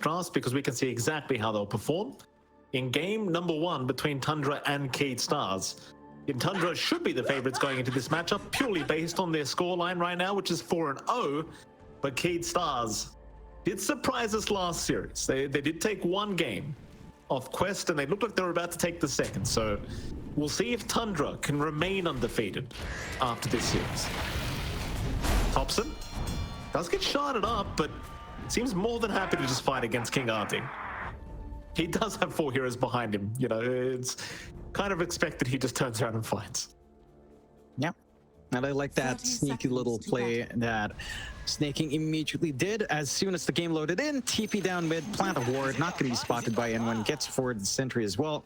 contrast because we can see exactly how they'll perform. In game number 1 between Tundra and Keyd Stars, Tundra should be the favorites going into this matchup purely based on their scoreline right now, which is 4-0. But Keyd Stars did surprise us last series. They did take one game off Quest, and they looked like they were about to take the second. So we'll see if Tundra can remain undefeated after this series. Topson does get sharded up, but seems more than happy to just fight against Kingrd. He does have 4 heroes behind him. You know, it's kind of expected he just turns around and fights. Yep. And I like that sneaky little play that Sneyking immediately did. As soon as the game loaded in, TP down mid, plant a ward, not going to be spotted by anyone, gets forward the sentry as well.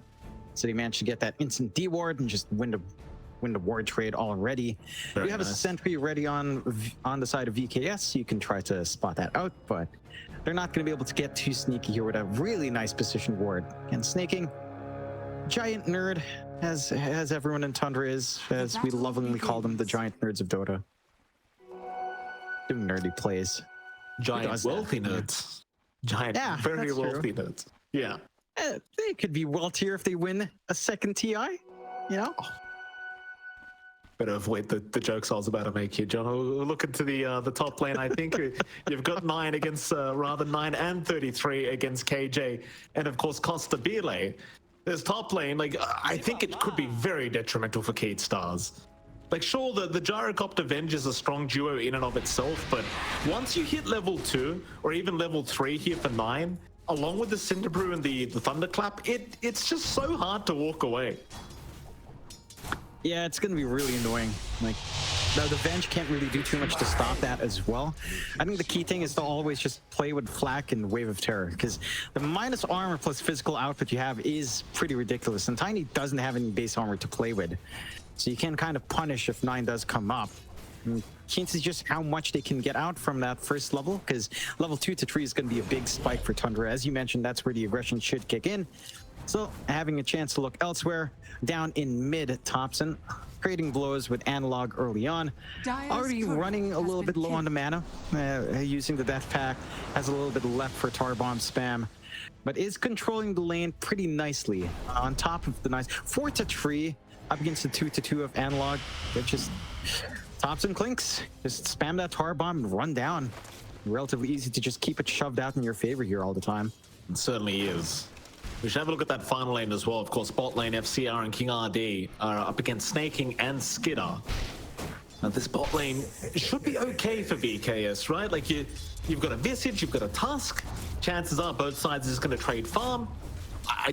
So he managed to get that instant D ward and just win the ward trade already. Very you have nice. a sentry ready on the side of VKS. You can try to spot that out, but they're not going to be able to get too sneaky here with a really nice position ward. And Sneyking, giant nerd, as everyone in Tundra is, as we lovingly call them, the giant nerds of Dota. Doing nerdy plays. Giant wealthy nerds. Giant, Yeah, very that's wealthy nerds. Yeah. They could be wealthier if they win a second TI, you know? Better avoid the jokes I was about to make here, John. We'll look into the top lane. I think you've got 9 against, rather 9 and 33 against KJ. And of course, Costabile. This top lane, like, I think it could be very detrimental for Keyd Stars. Like, sure, the Gyrocopter Venge is a strong duo in and of itself, but once you hit level 2 or even level 3 here for 9, along with the Cinderbrew and the Thunderclap, it's just so hard to walk away. Yeah, it's going to be really annoying. Like, no, the Venge can't really do too much to stop that as well. I think the key thing is to always just play with Flak and Wave of Terror, because the minus armor plus physical output you have is pretty ridiculous, and Tiny doesn't have any base armor to play with. So you can kind of punish if 9 does come up. Chances just how much they can get out from that first level, because level 2 to 3 is going to be a big spike for Tundra. As you mentioned, that's where the aggression should kick in. So having a chance to look elsewhere, down in mid, Topson, trading blows with Analog early on. Already running a little bit low on the mana, using the Death Pack, has a little bit left for Tar Bomb spam, but is controlling the lane pretty nicely. On top of the nice 4-3 up against the 2-2 of Analog. They're just Topson Clinks, just spam that Tar Bomb and run down. Relatively easy to just keep it shoved out in your favor here all the time. It certainly is. We should have a look at that final lane as well. Of course, bot lane FCR and Kingrd are up against Sneyking and skiter. Now, this bot lane should be okay for VKS, right? Like, you've got a Visage, you've got a Tusk. Chances are both sides are just going to trade farm. I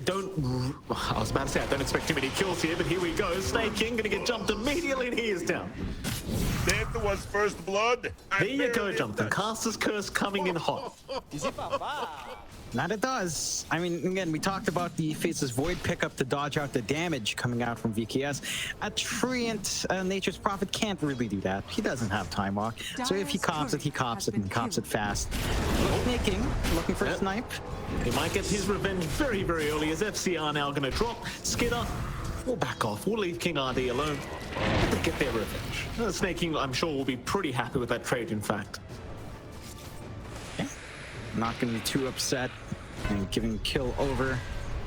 was about to say, I don't expect too many kills here, but here we go. Sneyking going to get jumped immediately, and he is down. Death was first blood. There you go, Jonathan. Caster's Curse coming in hot. That it does. I mean, again, we talked about the Faceless Void pickup to dodge out the damage coming out from VKS. A Treant, Nature's Prophet can't really do that. He doesn't have Time Walk. So if he cops it, he cops it, and cops it fast. Sneyking, looking for a snipe. He might get his revenge very, very early, as FCR now going to drop. Skiter, we'll back off. We'll leave Kingrd alone. They get their revenge. Sneyking, I'm sure, will be pretty happy with that trade, in fact. Not going to be too upset and giving kill over.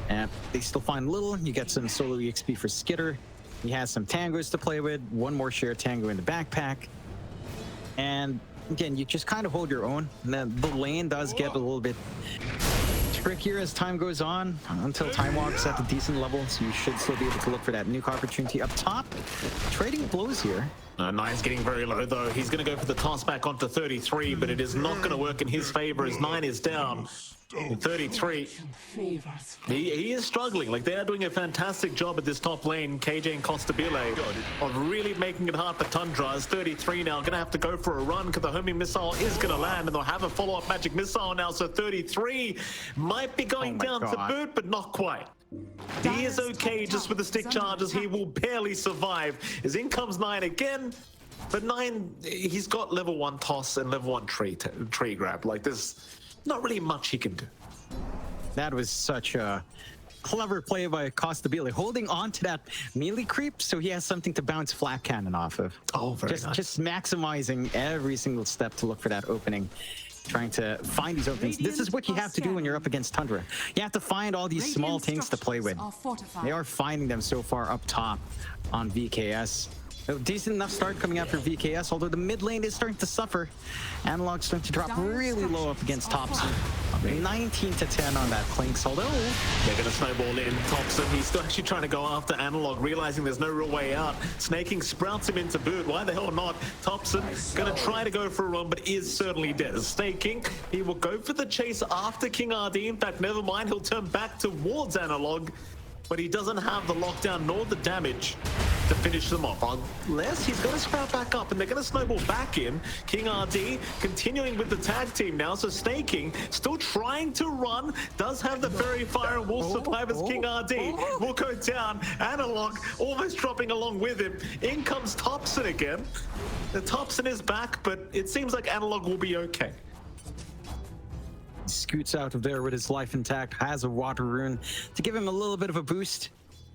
And they still find little. You get some solo EXP for Skiter. He has some tangos to play with. One more share tango in the backpack. And again, you just kind of hold your own. And then the lane does get a little bit trickier as time goes on, until Time Walk's at a decent level. So you should still be able to look for that nuke opportunity up top. Trading blows here. Nine's getting very low, though. He's going to go for the toss back onto 33, but it is not going to work in his favor as 9 is down. In 33, he is struggling. Like, they are doing a fantastic job at this top lane, KJ and Costabile, of really making it hard for Tundra. As 33 now going to have to go for a run because the homing missile is going to land, and they'll have a follow-up magic missile now. So 33 might be going down to boot, but not quite. He is okay just with the stick charges. He will barely survive. As in comes 9 again. But 9, he's got level 1 toss and level 1 tree grab. Like, there's not really much he can do. That was such a clever play by Costabile, holding on to that melee creep so he has something to bounce flat cannon off of. Oh, very nice. Just maximizing every single step to look for that opening. trying to find these openings. This is what you have to do when you're up against Tundra. You have to find all these small things to play with. They are finding them so far up top on VKS. A decent enough start coming out for VKS, although the mid lane is starting to suffer. Analog's starting to drop really low up against Topson. 19 to 10 on that Clinks, although they're gonna snowball in. Topson, he's still actually trying to go after Analog, realizing there's no real way out. Sneyking sprouts him into boot. Why the hell not? Topson gonna try to go for a run, but is certainly dead. Sneyking, he will go for the chase after Kingrd. In fact, never mind, he'll turn back towards Analog, but he doesn't have the lockdown nor the damage to finish them off. Unless he's going to sprout back up and they're going to snowball back in. Kingrd continuing with the tag team now. So Sneyking still trying to run. Does have the fairy fire and will survive as Kingrd will go down. Analog almost dropping along with him. In comes Topson again. The Topson is back, but it seems like Analog will be okay. Scoots out of there with his life intact, has a water rune to give him a little bit of a boost.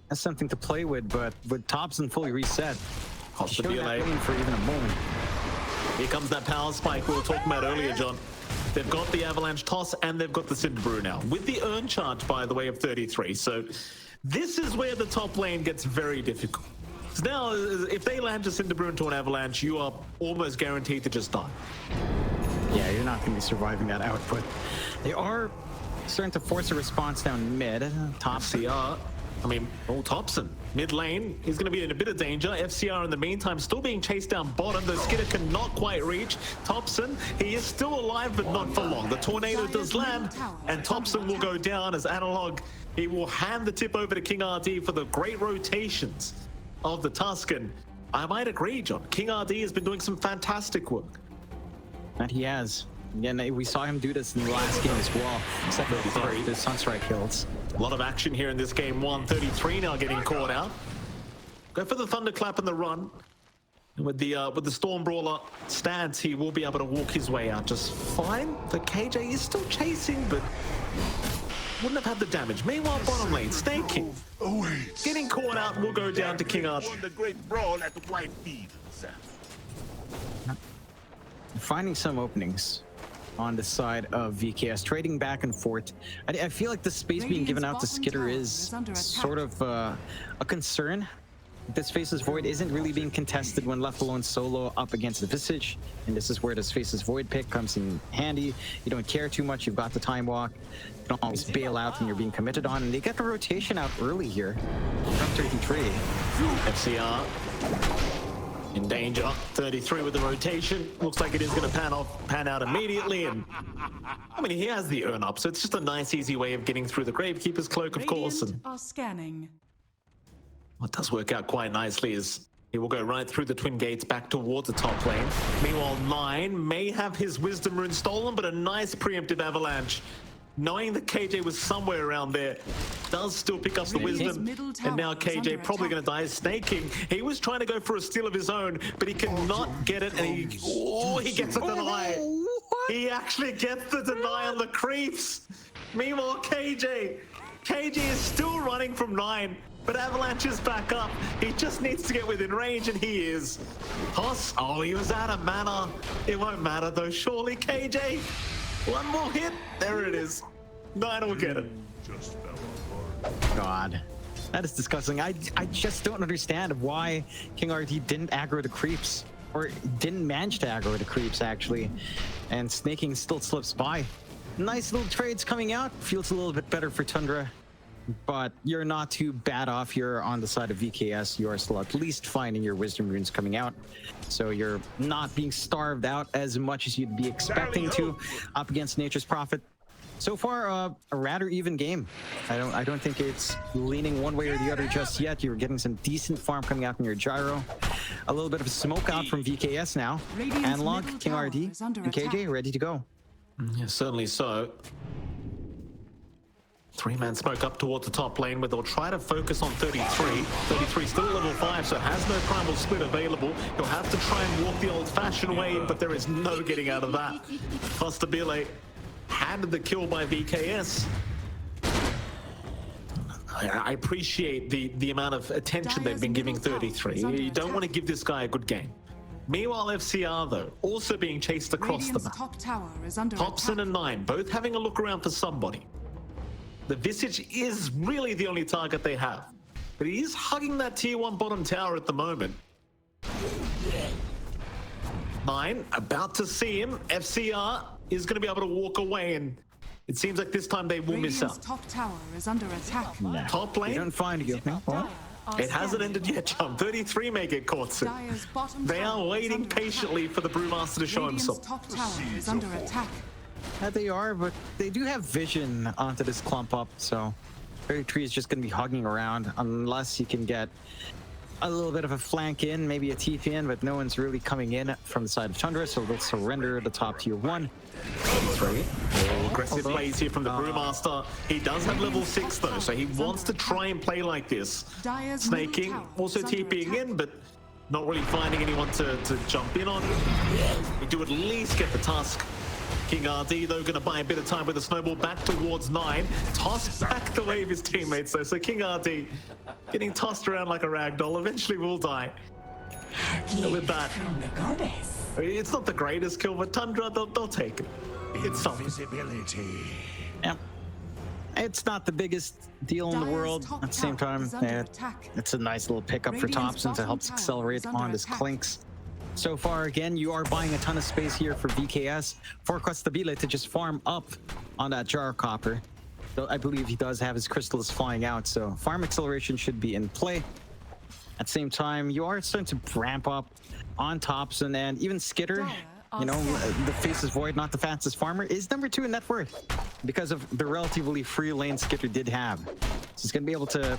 Has something to play with, but with Topson fully reset, Costabile for even a moment. Here comes that power spike we were talking about earlier, John. They've got the Avalanche Toss and they've got the Cinder Brew now. With the Urn charge, by the way, of 33. So this is where the top lane gets very difficult. So now, if they land a Cinder Brew into an Avalanche, you are almost guaranteed to just die. Yeah, you're not going to be surviving that output. They are starting to force a response down mid. FCR, I mean, Topson, mid lane, he's going to be in a bit of danger. FCR in the meantime still being chased down bottom, though skiter cannot quite reach. Topson, he is still alive, but not for long. The tornado does land, and Topson will go down as Analog. He will hand the tip over to Kingrd for the great rotations of the Tuscan. I might agree, John. Kingrd has been doing some fantastic work. That he has. Again, we saw him do this in the last game as well, except for the Sunstrike kills. A lot of action here in this game. 133 now getting caught out. Go for the thunderclap and the run. And with the Storm Brawler stance, he will be able to walk his way out just fine. The KJ is still chasing, but wouldn't have had the damage. Meanwhile, bottom lane, Sneyking getting caught out will go down to Kingrd. The great brawl at the White Fields. Finding some openings on the side of VKS, trading back and forth. I feel like the space being given out to skiter is sort of a concern. This Faceless Void isn't really being contested when left alone solo up against the Visage, and this is where this Faceless Void pick comes in handy. You don't care too much, you've got the time walk, you don't always bail out when you're being committed on, and they get the rotation out early here from 33. FCR in danger. 33 with the rotation. Looks like it is going to pan out immediately. And I mean, he has the Urn up, so it's just a nice, easy way of getting through the Gravekeeper's Cloak, of course. And are scanning. what does work out quite nicely is he will go right through the Twin Gates back towards the top lane. Meanwhile, 9 may have his Wisdom Rune stolen, but a nice preemptive Avalanche, knowing that KJ was somewhere around there, does still pick up the Wisdom. And now KJ probably going to die. Sneyking, he was trying to go for a steal of his own, but he cannot get it, and he gets a deny. He actually gets the deny on the creeps. Meanwhile, KJ is still running from 9, but Avalanche is back up. He just needs to get within range, and he is. Toss, he was out of mana. It won't matter though, surely, KJ. One more hit, there it is. 9 will get it. God, that is disgusting. I just don't understand why Kingrd didn't aggro the creeps, or didn't manage to aggro the creeps actually, and Sneyking still slips by. Nice little trades coming out. Feels a little bit better for Tundra, but you're not too bad off. You're on the side of VKS. You are still at least finding your Wisdom Runes coming out, so you're not being starved out as much as you'd be expecting to up against Nature's Prophet. So far, a rather even game. I don't think it's leaning one way or the other just yet. You're getting some decent farm coming out from your gyro. A little bit of a smoke out from VKS now. Analog, Kingrd, and KJ ready to go. Yeah, certainly so. 3-man smoke up towards the top lane, where they'll try to focus on 33. 33 still level 5, so has no primal split available. He'll have to try and walk the old-fashioned way, but there is no getting out of that. Costabile handed the kill by VKS. I appreciate the amount of attention they've been giving 33. You don't want to give this guy a good game. Meanwhile, FCR, though, also being chased across the Radiant's map. top tower is under Topson attack. and 9, both having a look around for somebody. The Visage is really the only target they have. But he is hugging that tier 1 bottom tower at the moment. 9, about to see him. FCR is going to be able to walk away, and it seems like this time they will miss Radiant's out. top tower is under attack. Top You lane, don't find you. it hasn't ended yet, Chum. 33 may get caught soon. Dire's bottom They tower are is waiting under patiently for the Brewmaster to show Radiant's himself. top tower is under attack. Yeah, they are, but they do have vision onto this clump up, so 33 is just going to be hugging around unless you can get a little bit of a flank in, maybe a TP in, but no one's really coming in from the side of Tundra, so they'll surrender the top tier 1. That's right. Aggressive Although- plays here from the Brewmaster. He does have level 6 though, so he wants to try and play like this. Dire's middle Sneyking tower also is under TPing attack. in, but not really finding anyone to jump in on. We do at least get the Tusk. Kingrd, though, going to buy a bit of time with a snowball back towards 9. Tossed back the way of his teammates, though. So Kingrd getting tossed around like a ragdoll. Eventually will die. And with that, it's not the greatest kill, but Tundra, they'll take it. It's something. Invisibility. Yeah. It's not the biggest deal in the Dire's world. top At the same tower time, is under yeah, attack. it's a nice little pickup for Radiant's Topson to bottom help tower accelerate is under on this attack. Clinks. So far, again, you are buying a ton of space here for VKS, for Costabile to just farm up on that Jar Copper. Though I believe he does have his crystals flying out, so farm acceleration should be in play. At the same time, you are starting to ramp up on Topson, and even Skiter, you know, the Faceless Void, not the fastest farmer, is number 2 in net worth because of the relatively free lane Skiter did have. So he's going to be able to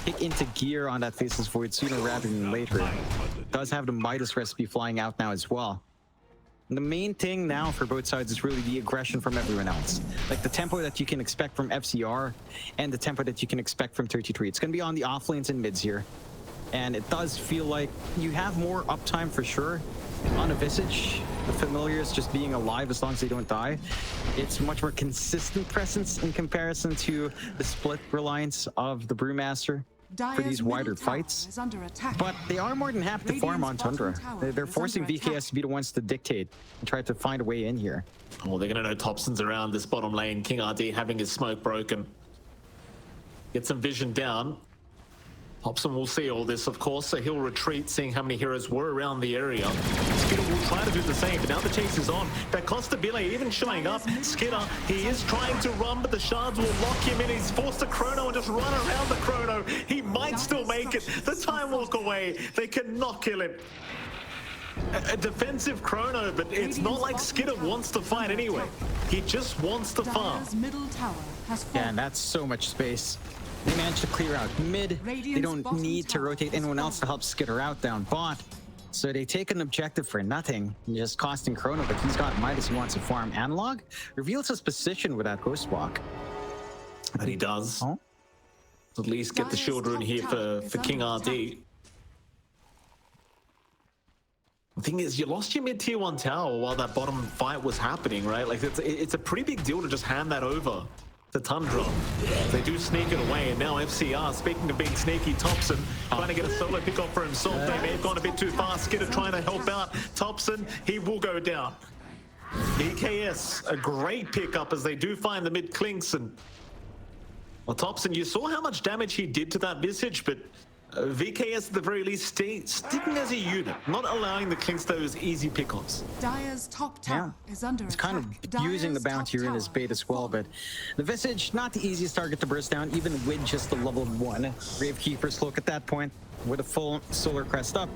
kick into gear on that Faceless Void sooner rather than later. Does have the Midas recipe flying out now as well. And the main thing now for both sides is really the aggression from everyone else. Like the tempo that you can expect from FCR and the tempo that you can expect from 33. It's going to be on the off lanes and mids here. And it does feel like you have more uptime for sure on a Visage. The Familiars just being alive as long as they don't die. It's much more consistent presence in comparison to the split reliance of the Brewmaster for these wider fights. But they are more than happy to farm on Tundra. They're forcing VKS to be the ones to dictate and try to find a way in here. Oh, they're going to know Topson's around this bottom lane. Kingrd having his smoke broken. Get some vision down. Topson will see all this, of course, so he'll retreat, seeing how many heroes were around the area. Skiter will try to do the same, but now the chase is on. That Costabile even showing up. Skiter, he is trying to run, but the shards will lock him in. He's forced a chrono and just run around the chrono. He might still make it. The time walk away. They cannot kill him. A defensive chrono, but it's not like Skiter wants to fight anyway. He just wants to farm. Yeah, and that's so much space. They managed to clear out mid. They don't need to rotate anyone else to help Skiter out down bot. So they take an objective for nothing, just costing Chrono, but he's got Midas. He wants to farm. Analog reveals his position with that Ghost Walk. And he does. Oh? At least get the shield rune here for Kingrd. The thing is, you lost your mid-tier 1 tower while that bottom fight was happening, right? Like, it's a pretty big deal to just hand that over to Tundra. They do sneak it away, and now FCR, speaking of being sneaky, Topson trying to get a solo pick off for himself. They may have gone a bit too far. Skiter trying to help out Topson. He will go down. VKS, a great pickup as they do find the mid clinks. And well, Topson, you saw how much damage he did to that Visage, but VKS at the very least sticking as a unit, not allowing the clinks those easy pickoffs. Dire's top tower is under It's kind of using the bounty rune as bait as well, but the Visage, not the easiest target to burst down, even with just the level 1 Gravekeeper's Cloak at that point, with a full Solar Crest up,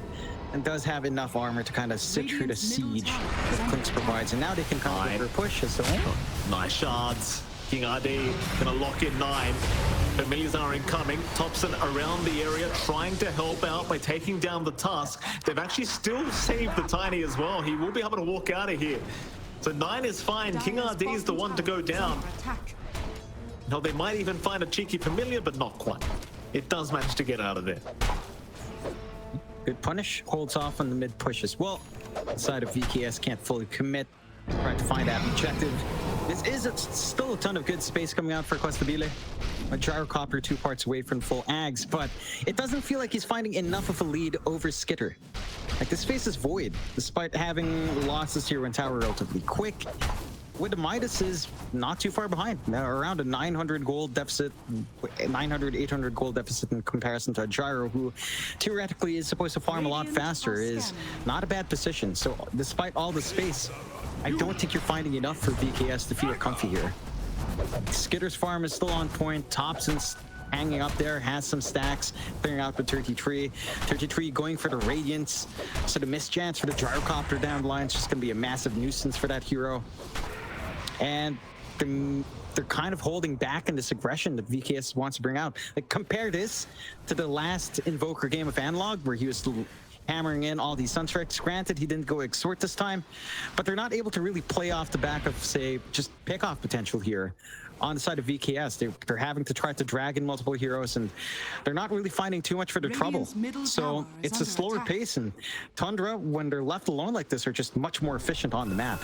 and does have enough armor to kind of sit through the siege that Clinks provides, and now they can come up with their push as well. Nice shards. Kingrd gonna lock in 9. Familiars are incoming. Topson around the area trying to help out by taking down the Tusk. They've actually still saved the Tiny as well. He will be able to walk out of here. So 9 is fine. Kingrd is the one to go down. No, they might even find a cheeky Familiar, but not quite. It does manage to get out of there. Good punish. Holds off on the mid push as well. The side of VKS can't fully commit. Trying to find that objective. This is still a ton of good space coming out for Costabile. A Gyro Copper 2 parts away from full Ags, but it doesn't feel like he's finding enough of a lead over Skiter. Like, this phase is void, despite having lost this tier 1 tower relatively quick. With the Midas is not too far behind, around a 900 gold deficit, 900, 800 gold deficit in comparison to a Gyro, who theoretically is supposed to farm a lot faster, is not a bad position. So despite all the space, I don't think you're finding enough for VKS to feel comfy here. Skitter's farm is still on point. Topson's hanging up there, has some stacks, clearing out the 33. 33 going for the Radiance. So the mischance for the Gyrocopter down the line is just going to be a massive nuisance for that hero. And they're kind of holding back in this aggression that VKS wants to bring out. Like, compare this to the last Invoker game of Analog, where he was hammering in all these Sunstrikes. Granted, he didn't go Exhort this time, but they're not able to really play off the back of, say, just pick-off potential here. On the side of VKS, they're having to try to drag in multiple heroes, and they're not really finding too much for their trouble. So it's a slower pace, and Tundra, when they're left alone like this, are just much more efficient on the map.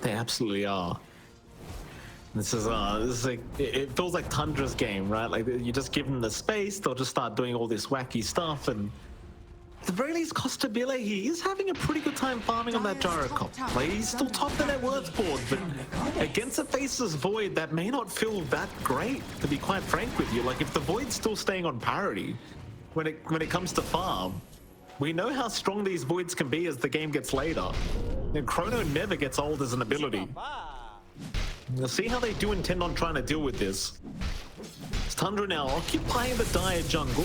They absolutely are. This is like, it feels like Tundra's game, right? Like, you just give them the space, they'll just start doing all this wacky stuff, and at the very least, Costabile, he is having a pretty good time farming on that Gyrocopter. Like, he's still top of the net worth board, but against the Faceless Void, that may not feel that great, to be quite frank with you. Like, if the Void's still staying on parity when it comes to farm, we know how strong these Voids can be as the game gets later. And Chrono never gets old as an ability. We'll see how they do intend on trying to deal with this. It's Tundra now occupying the dire jungle.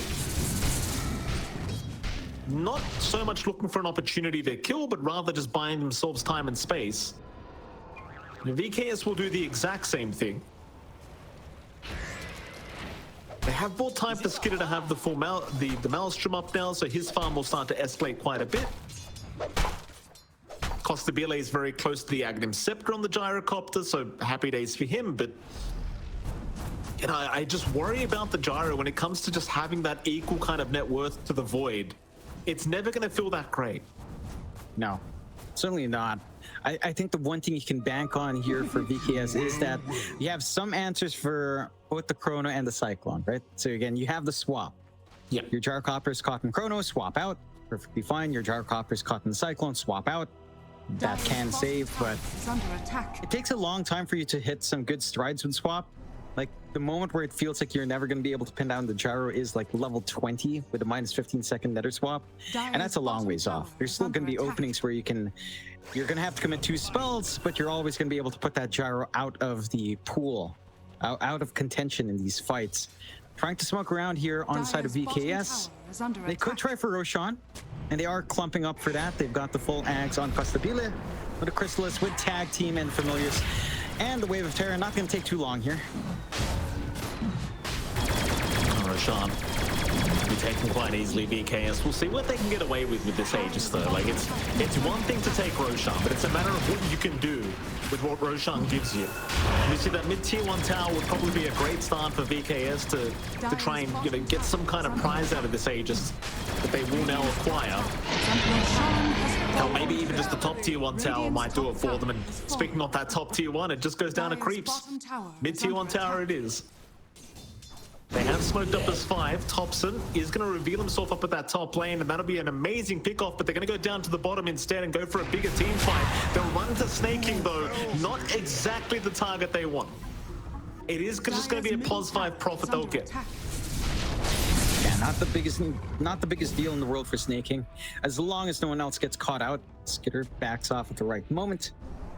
Not so much looking for an opportunity to kill, but rather just buying themselves time and space. And VKS will do the exact same thing. They have bought time for skiter to have the full the Maelstrom up now, so his farm will start to escalate quite a bit. Costabile is very close to the Aghanim Scepter on the Gyrocopter, so happy days for him, but you know, I just worry about the Gyro when it comes to just having that equal kind of net worth to the Void. It's never going to feel that great. No, certainly not. I think the one thing you can bank on here for VKS is that you have some answers for both the Chrono and the Cyclone, right? So again, you have the swap. Yeah. Your Gyrocopter is caught in Chrono, swap out. Perfectly fine. Your Gyrocopter is caught in the Cyclone, swap out. That can save, but it takes a long time for you to hit some good strides with swap. Like, the moment where it feels like you're never going to be able to pin down the Gyro is like level 20 with a minus 15-second nether swap, and that's a long ways off. There's still going to be openings where you're going to have to commit 2 spells, but you're always going to be able to put that Gyro out of the pool, out of contention in these fights. Trying to smoke around here on the side of VKS. They could try for Roshan, and they are clumping up for that. They've got the full Ags on Costabile with a Chrysalis, with Tag Team and Familiars. And the Wave of Terror, not going to take too long here. Roshan be taken quite easily. VKS, we'll see what they can get away with this Aegis though. Like, it's one thing to take Roshan, but it's a matter of what you can do with what Roshan gives you. You see that mid-tier 1 tower would probably be a great start for VKS to try and, you know, get some kind of prize out of this Aegis that they will now acquire. Or maybe even just the top tier 1 tower might do it for them. And speaking of that top tier 1, it just goes down to creeps. Mid-tier 1 tower it is. They have smoked up as 5. Topson is going to reveal himself up at that top lane, and that'll be an amazing pick-off, but they're going to go down to the bottom instead and go for a bigger team fight. They'll run to Sneyking, though. Not exactly the target they want. It is just going to be a +5 profit they'll get. Yeah, not the biggest deal in the world for Sneyking. As long as no one else gets caught out, skiter backs off at the right moment.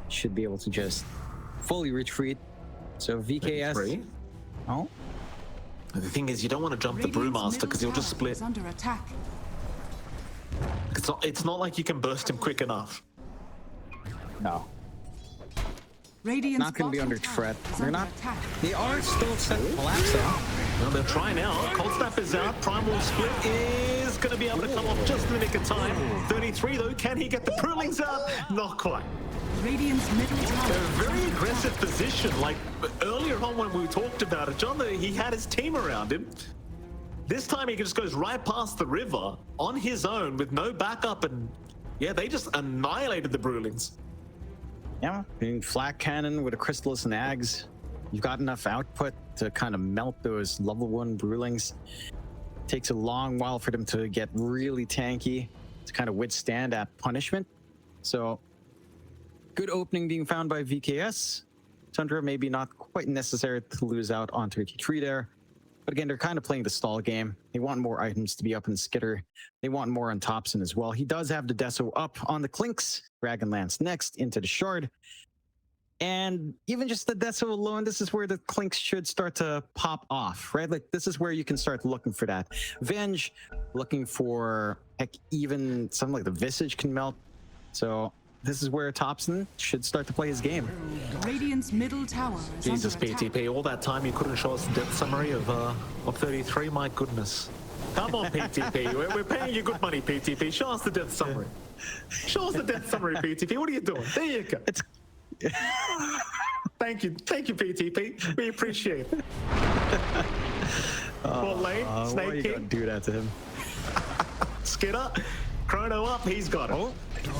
Should be able to just fully retreat. So VKS... Oh? The thing is, you don't want to jump the Brewmaster because he'll just split. It's not like you can burst him quick enough. No. Not going to be under threat. They're not. They are still set to collapse though. Well, they'll try now. Cold Snap is out. Primal Split is going to be able to come off just in the nick of time. 33 though. Can he get the Brewlings out? Not quite. Radiant's middle tower. A very aggressive position. Like earlier on when we talked about it, John, he had his team around him. This time he just goes right past the river on his own with no backup, and yeah, they just annihilated the Brewlings. Yeah, being Flak Cannon with a Chrysalis and Ags, you've got enough output to kind of melt those level 1 Brewlings. Takes a long while for them to get really tanky. to kind of withstand that punishment. So good opening being found by VKS. Tundra maybe not quite necessary to lose out on 33 there. But again, they're kind of playing the stall game. They want more items to be up in Skiter. They want more on Topson as well. He does have the Deso up on the Clinks. Dragonlance next into the Shard. And even just the Deso alone, this is where the Clinks should start to pop off, right? Like, this is where you can start looking for that. Venge, looking for, heck, even something like the Visage can melt. So this is where Topson should start to play his game. Radiant's middle tower is Jesus, under attack. PTP, all that time you couldn't show us the depth summary of 33, my goodness. Come on, PTP, we're paying you good money, PTP. Show us the depth summary. Show us the depth summary, PTP. What are you doing? There you go. Thank you, PTP. We appreciate it. What lane? Why Snake you gotta King? do that to him? Skiter. Chrono up, he's got it. Oh.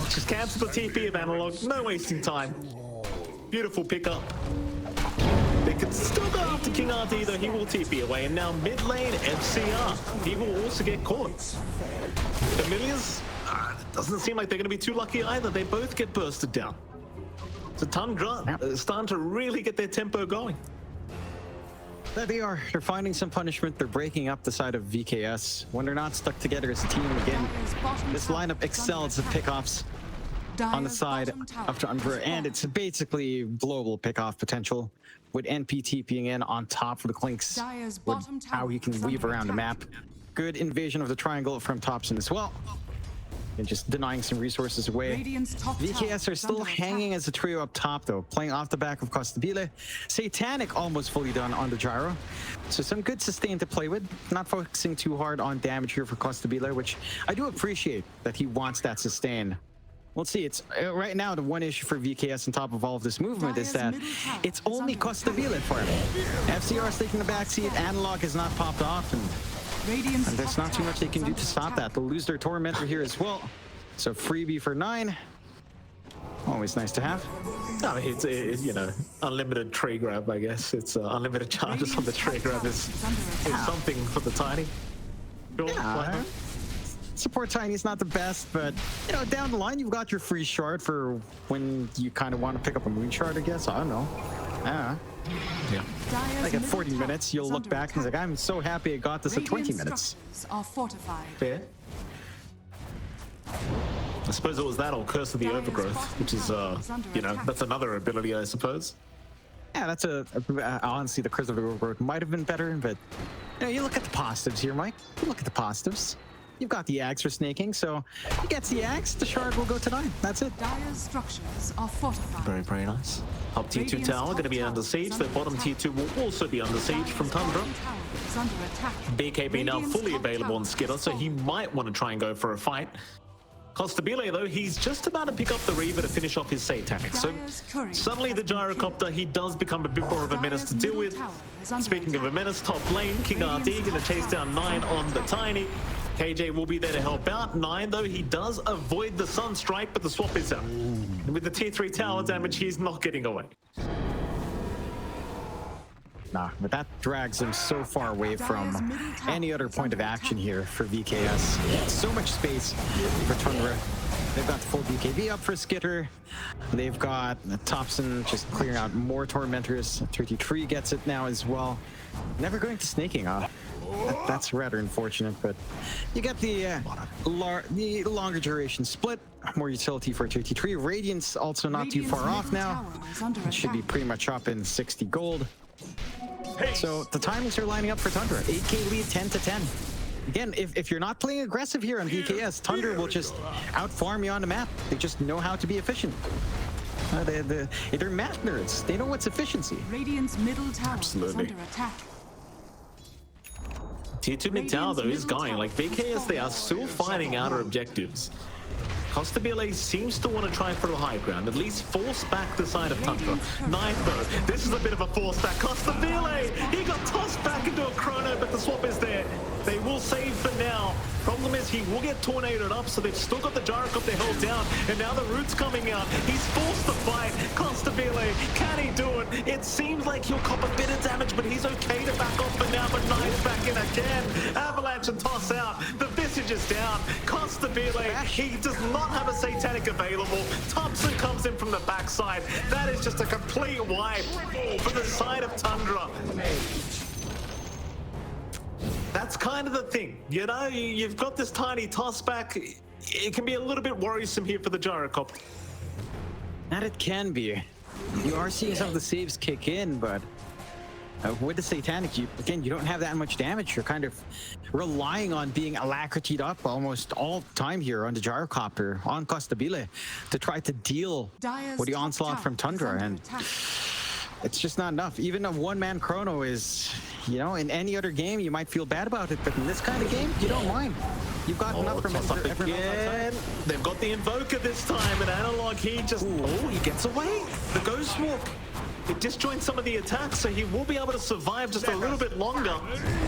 Just cancel the TP of Analog, no wasting time. Beautiful pickup. They can still go after Kingrd, though he will TP away. And now mid lane, FCR. He will also get caught. Familiars, doesn't seem like they're going to be too lucky either. They both get bursted down. So Tundra is starting to really get their tempo going. There they are. They're finding some punishment. They're breaking up the side of VKS. When they're not stuck together as a team again, this lineup excels at pickoffs on the side of Tundra, and it's basically global pickoff potential with NP TPing in on top for the Clinks, with how he can weave around the map. Good invasion of the triangle from Topson as well. And just denying some resources away. VKS are still hanging as a trio up top, though, playing off the back of Costabile. Satanic almost fully done on the gyro. So some good sustain to play with. Not focusing too hard on damage here for Costabile, which I do appreciate that he wants that sustain. We'll see. It's right now the one issue for VKS on top of all of this movement is that it's only Costabile for him. FCR is taking the backseat. Analog has not popped off, and there's not too much they can do to stop that. They'll lose their Tormentor here as well. So freebie for 9. Always nice to have. I mean, it's you know, unlimited tree grab, I guess. It's unlimited charges on the tree grab is something for the Tiny. Sure, why not? Support Tiny is not the best, but you know, down the line you've got your free shard for when you kind of want to pick up a moon shard, I guess. I don't know. Yeah. Like at 40 minutes, you'll look back and it's like, I'm so happy I got this at 20 minutes. Are fortified. Fair. I suppose it was that or Curse of the Overgrowth, which is, you know, that's another ability, I suppose. Yeah, that's honestly, the Curse of the Overgrowth might have been better, but you know, you look at the positives here, Mike. You look at the positives. You've got the axe for Sneyking, so he gets the axe, the shard will go to 9. That's it. Dire's structures are fortified. Very, very nice. Top tier 2 tower going to be under siege. The bottom tier 2 will also be under siege from Tundra. BKB now fully available on Skiter, so he might want to try and go for a fight. Costabile, though, he's just about to pick up the Reaver to finish off his Satanic. So suddenly the Gyrocopter, he does become a bit more of a menace to deal with. Speaking of a menace, top lane, Kingrd going to chase down 9 on the Tiny. KJ will be there to help out. 9, though, he does avoid the Sunstrike, but the swap is out. And with the tier 3 tower damage, he's not getting away. Nah, but that drags him so far away from any other point of action here for VKS. So much space for Tundra. They've got the full BKB up for Skiter. They've got Topson just clearing out more Tormentors. 33 gets it now as well. Never going to Sneyking, huh? That's rather unfortunate, but you get the longer duration split, more utility for 33. Radiance also not too far off now. It should be pretty much up in 60 gold. So the timings are lining up for Tundra. 8k lead, 10 to 10. Again, if you're not playing aggressive here on VKS, Tundra will just outfarm you on the map. They just know how to be efficient. They're math nerds. They know what's efficiency. Radiant's middle tower is under attack. Tier 2 mid tower, though, is going. Like, VKS, they are still finding outer objectives. Costabile seems to want to try for the high ground, at least force back the side of Tundra. 9, though, this is a bit of a force back. Costabile, he got tossed back into a chrono, but the swap is there. They will save for now. Problem is he will get tornadoed up, so they've still got the Gyrocopter held down, and now the root's coming out. He's forced to fight. Costabile, can he do it? It seems like he'll cop a bit of damage, but he's okay to back off for now, but 9's back in again. Avalanche and toss out. The Visage Message is down. Costabile, he does not have a Satanic available. Topson comes in from the backside. That is just a complete wipe for the side of Tundra. That's kind of the thing, you know, you've got this tiny toss back. It can be a little bit worrisome here for the Gyrocopter. That it can be. You are seeing some of the saves kick in, but with the Satanic, you don't have that much damage. You're kind of relying on being alacritied up almost all the time here on the Gyrocopter, on Costabile, to try to deal with the onslaught from Tundra, and it's just not enough. Even a one-man chrono is, you know, in any other game you might feel bad about it, but in this kind of game, you don't mind. You've got enough from everyone outside. They've got the Invoker this time, and Analog, he just, he gets away. The Ghost Walk, it disjoins some of the attacks, so he will be able to survive just a little bit longer.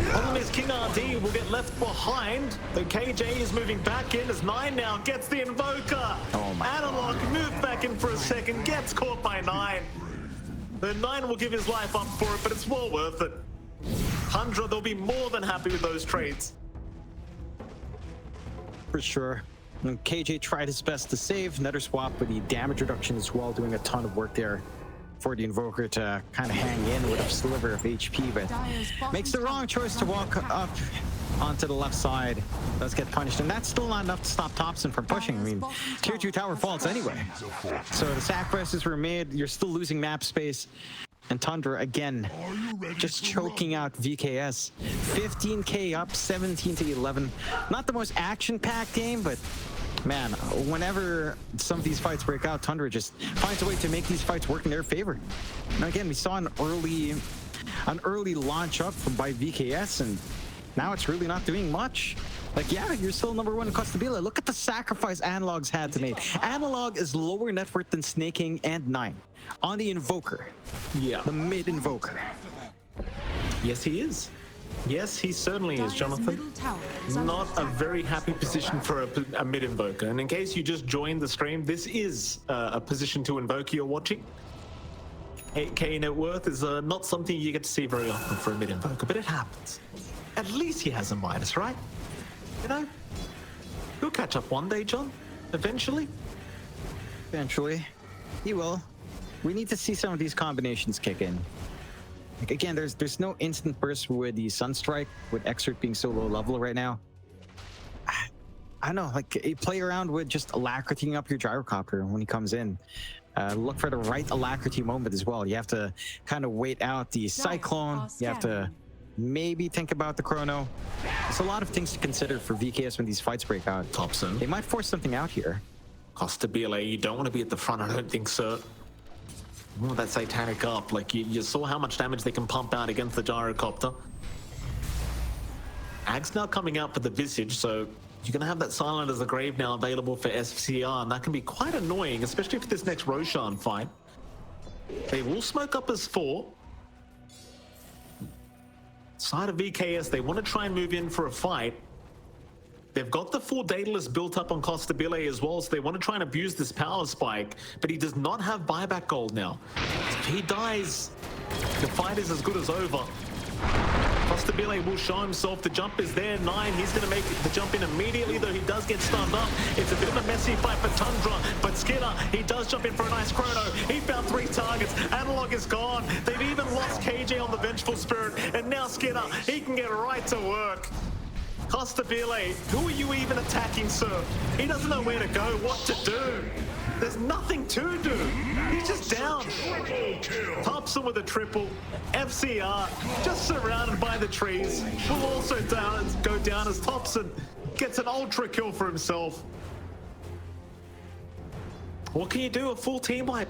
Problem is, Kingrd will get left behind. The KJ is moving back in as 9 now gets the Invoker. Analog moved back in for a second, gets caught by 9. The 9 will give his life up for it, but it's well worth it. Tundra, they'll be more than happy with those trades. For sure. And KJ tried his best to save. Another swap with the damage reduction as well, doing a ton of work there for the Invoker to kind of hang in with a sliver of HP, but makes the wrong choice to walk up onto the left side. Does get punished, and that's still not enough to stop Topson from pushing. I mean, tier 2 tower falls anyway. So the sacrifices were made. You're still losing map space. And Tundra, again, just choking out VKS. 15k up, 17 to 11. Not the most action-packed game, but man, whenever some of these fights break out, Tundra just finds a way to make these fights work in their favor. And again, we saw an early launch up by VKS, and now it's really not doing much. Like, yeah, you're still number 1 in Costabile. Look at the sacrifice Analog's had to make. Analog is lower net worth than Sneyking and 9 on the Invoker. Yeah. The mid Invoker. Yes, he is. Yes, he certainly is, Jonathan. Not a very happy position for a mid Invoker. And in case you just joined the stream, this is a position to invoke you're watching. 8k net worth is not something you get to see very often for a mid Invoker, but it happens. At least he has a Midas, right? You know, he'll catch up one day, John. Eventually. Eventually. He will. We need to see some of these combinations kick in. Like, again, there's no instant burst with the Sunstrike, with Exert being so low level right now. I don't know, like, play around with just alacritying up your Gyrocopter when he comes in. Look for the right alacrity moment as well. You have to kind of wait out the Cyclone. You have to maybe think about the Chrono. There's a lot of things to consider for VKS when these fights break out. Topson. They might force something out here. Costabile, you don't want to be at the front, I don't think, sir. Oh, that Satanic up. Like, you saw how much damage they can pump out against the Gyrocopter. Ag's now coming out for the Visage, so you're going to have that Silent as a Grave now available for SCR, and that can be quite annoying, especially for this next Roshan fight. They will smoke up as 4. Side of VKS, they want to try and move in for a fight. They've got the 4 Daedalus built up on Costabile as well, so they want to try and abuse this power spike, but he does not have buyback gold now. If he dies, the fight is as good as over. Costabile will show himself. The jump is there. 9, he's going to make the jump in immediately, though he does get stunned up. It's a bit of a messy fight for Tundra, but Skiter, he does jump in for a nice chrono. He found 3 targets. Analog is gone. They've even lost KJ on the Vengeful Spirit, and now Skiter, he can get right to work. Costabile, who are you even attacking, sir? He doesn't know where to go, what to do. There's nothing to do. He's just down. Topson with a triple. FCR just surrounded by the trees. Will also go down as Topson gets an ultra kill for himself. What can you do? A full team wipe.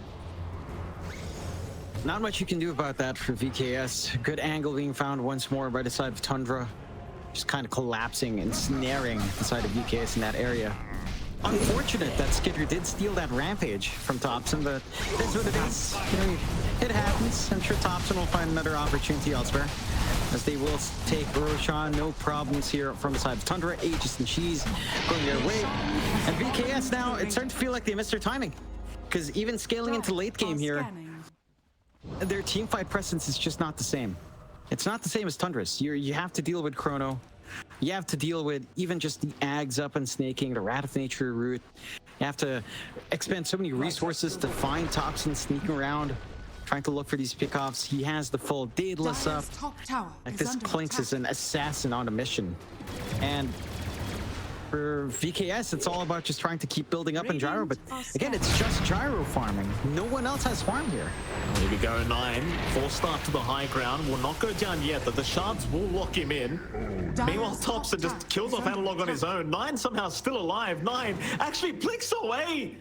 Not much you can do about that for VKS. Good angle being found once more by the side of Tundra. Just kind of collapsing and snaring the side of VKS in that area. Unfortunate that Skiter did steal that Rampage from Topson, but that's what it is. You know, it happens. I'm sure Topson will find another opportunity elsewhere, as they will take Roshan. No problems here from the side of Tundra. Aegis and Cheese going their way. And VKS now, it's starting to feel like they missed their timing, because even scaling into late game here, their teamfight presence is just not the same. It's not the same as Tundra's. You have to deal with Chrono. you have to deal with even just the Ags up and Sneyking, the Rat of Nature route. You have to expend so many resources to find Topson sneaking around, trying to look for these pickoffs. He has the full Daedalus up. Dire's top tower Like is this under Clinks attack. is an assassin on a mission. And for VKS, it's all about just trying to keep building up in Gyro, but again, it's just Gyro farming. No one else has farm here. Here we go, 9. Forced start to the high ground. Will not go down yet, but the shards will lock him in. Meanwhile, Topson just kills off Analog on his own. 9 somehow still alive. 9 actually blinks away.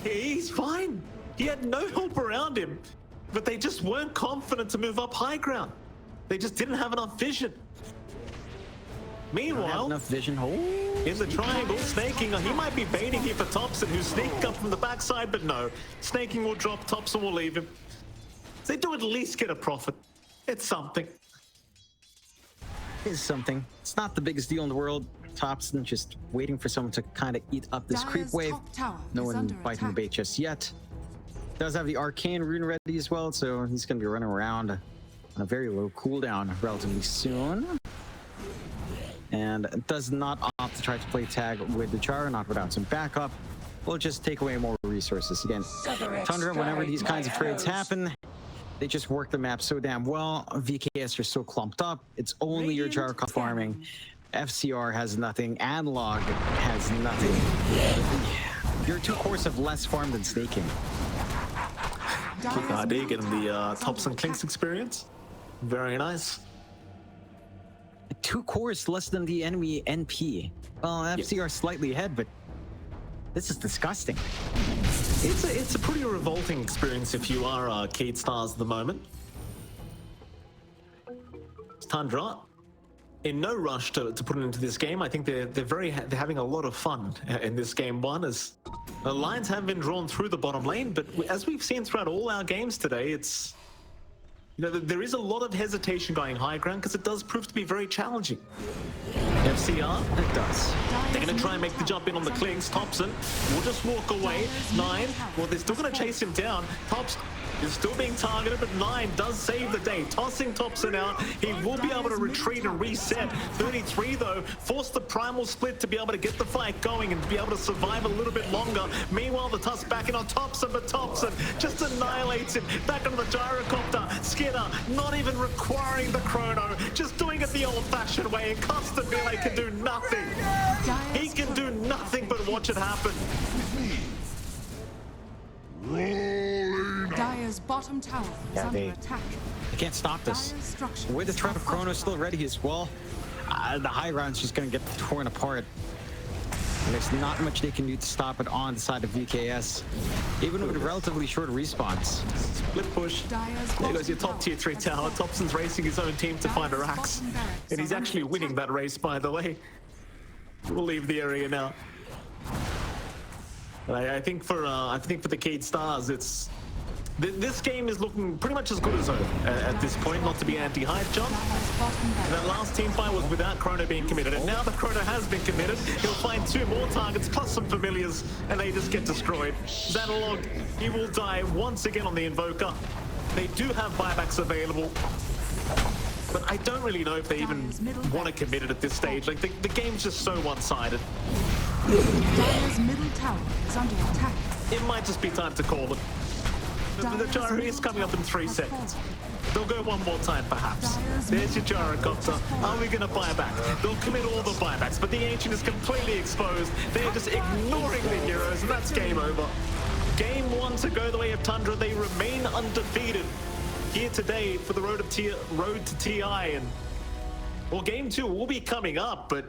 He's fine. He had no help around him, but they just weren't confident to move up high ground. They just didn't have enough vision. Don't have Meanwhile, enough vision. Oh. in the triangle, Sneyking, he might be baiting here for Topson, who's sneaking up from the backside, but no. Sneyking will drop, Topson will leave him. They do at least get a profit. It's something. Is something. It's not the biggest deal in the world. Topson just waiting for someone to kind of eat up this creep Dire's wave. top tower No is one under biting the attack. bait just yet. Does have the Arcane rune ready as well, so he's going to be running around on a very low cooldown relatively soon. And does not opt to try to play tag with the Char, not without some backup. Will just take away more resources. Again, Tundra, whenever these kinds of trades happen, they just work the map so damn well. VKS are so clumped up. It's only your Jar farming. FCR has nothing. Analog has nothing. Your 2 cores have less farm than Sneyking. Kick ID getting the Topson Clinks experience. Very nice. 2 cores less than the enemy NP. Well, FCR slightly ahead, but this is disgusting. It's a pretty revolting experience if you are Keyd Stars at the moment. Tundra, in no rush to put it into this game. I think they're having a lot of fun in this game 1, as the lines have been drawn through the bottom lane, but as we've seen throughout all our games today, it's, you know, there is a lot of hesitation going high ground because it does prove to be very challenging. FCR, It does. they're going to try and make the jump in on the Clinks. Topson will just walk away. 9, well, they're still going to chase him down. Topson is still being targeted, but 9 does save the day. Tossing Topson out. He will be able to retreat and reset. 33, though, forced the primal split to be able to get the fight going and be able to survive a little bit longer. Meanwhile, the Tusk back in on Topson, but Topson just annihilates him. Back onto the gyrocopter. Skiter, not even requiring the chrono, just doing it the old-fashioned way, and Costabile can do nothing. He can do nothing but watch it happen. Dire's bottom tower is Yeah, under they attack. can't stop this. Dire's structure With the is threat of Chrono fortified. still ready as well, the high ground's just going to get torn apart. And there's not much they can do to stop it on the side of VKS, even with relatively short respawns. Split push. There goes your top tier 3 tower. Topson's racing his own team to find a Rax. And he's actually winning that race, by the way. We'll leave the area now. But I think for the Keyd Stars, it's this game is looking pretty much as good as over at this point, not to be anti-hype jump. Dire's bottom barracks. That last team fight was without Chrono being committed, and now the Chrono has been committed. He'll find 2 more targets plus some familiars, and they just get destroyed. Analog, he will die once again on the Invoker. They do have buybacks available, but I don't really know if they even want to commit it at this stage. Like, the game's just so one-sided. Dire's middle tower is under attack. It might just be time to call it. The gyro is coming up in 3 seconds. They'll go one more time, perhaps. There's your gyrocopter. Are we going to buy back? They'll commit all the buybacks, but the Ancient is completely exposed. They're just ignoring the heroes, and that's game over. Game 1 to go the way of Tundra. They remain undefeated here today for the road to TI. And, well, game 2 will be coming up, but